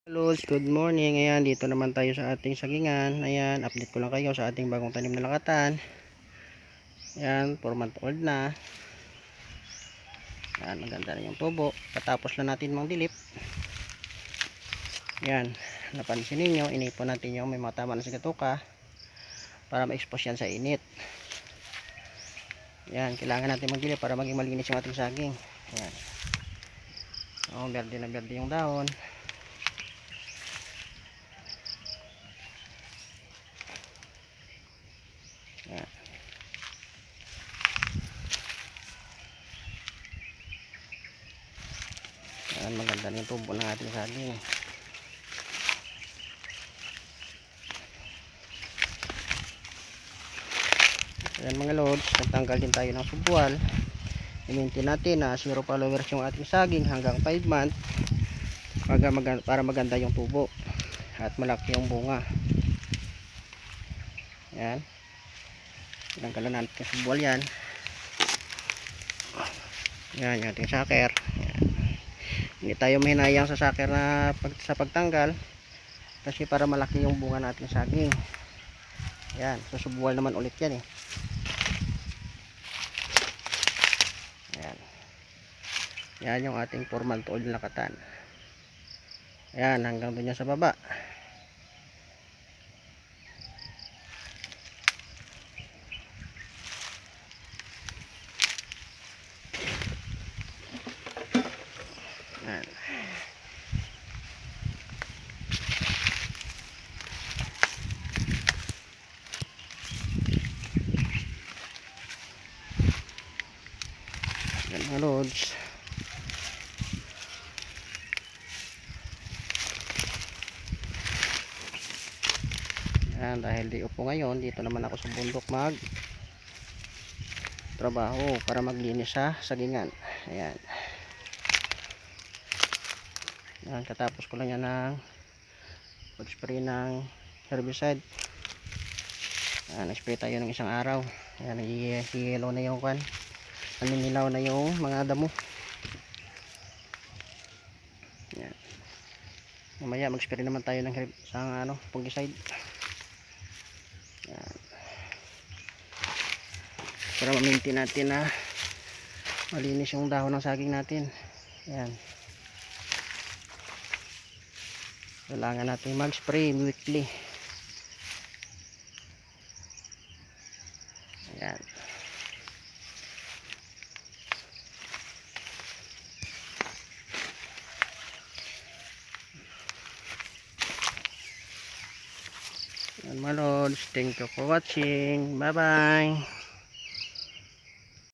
Hello, good morning. Ayan, dito naman tayo sa ating sagingan. Ayan, update ko lang kayo sa ating bagong tanim na lakatan. Ayan, 4 month old na. Ayan, maganda na yung tubo. Patapos na natin magdilip. Ayan, napansin ninyo, inipon natin yung may mga tama na sigatuka para ma-expose yan sa init. Ayan, kailangan natin magdilip para maging malinis yung ating saging. Ayan. Oh, berde na berde yung dahon. Ayan. Ayan, maganda na yung tubo ng ating saging. Ayan mga lods, nagtanggal din tayo ng subwal. I-maintain natin na 0 followers yung ating saging hanggang 5 months para maganda yung tubo at malaki yung bunga. Ayan, tinanggalan natin yung subwal yan. Ayan yung ating sucker. Ayan. Hindi tayo mahinayang sa sucker na sa pagtanggal kasi para malaki yung bunga nating saging. Ayan, susubwal naman ulit yan eh. Ayan. Yan yung ating 4 month old na lakatan. Ayan, hanggang doon yan sa baba. Ayan. Ayan mga lods. Ayan, dahil di upo ngayon, dito naman ako sa bundok mag trabaho para maglinis sa sagingan. Ayan. Ayan, katapos ko lang yan ng pag-spray ng herbicide. Ayan, nag-spray tayo ng isang araw. Ayan, nag-yellow na yung kwan. Naninilaw na yung mga damo. Ayan. Mamaya mag-spray naman tayo ng fungicide. Ayan. Para ma-maintain natin na malinis yung dahon ng saging natin. Ayan. Kailangan natin mag-spray weekly. Ayan. Ayan mga lods, thank you for watching. Bye bye.